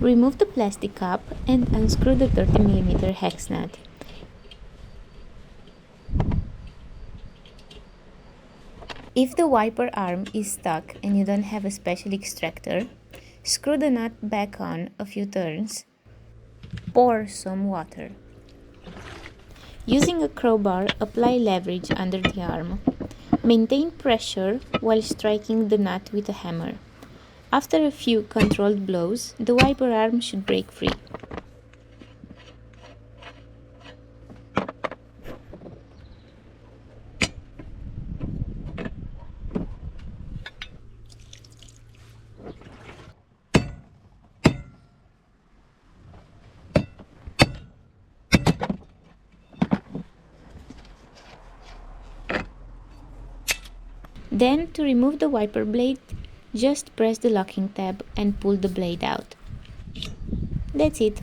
Remove the plastic cap and unscrew the 30mm hex nut. If the wiper arm is stuck and you don't have a special extractor, screw the nut back on a few turns. Pour some water. Using a crowbar, apply leverage under the arm. Maintain pressure while striking the nut with a hammer. After a few controlled blows, the wiper arm should break free. Then, to remove the wiper blade, just press the locking tab and pull the blade out. That's it.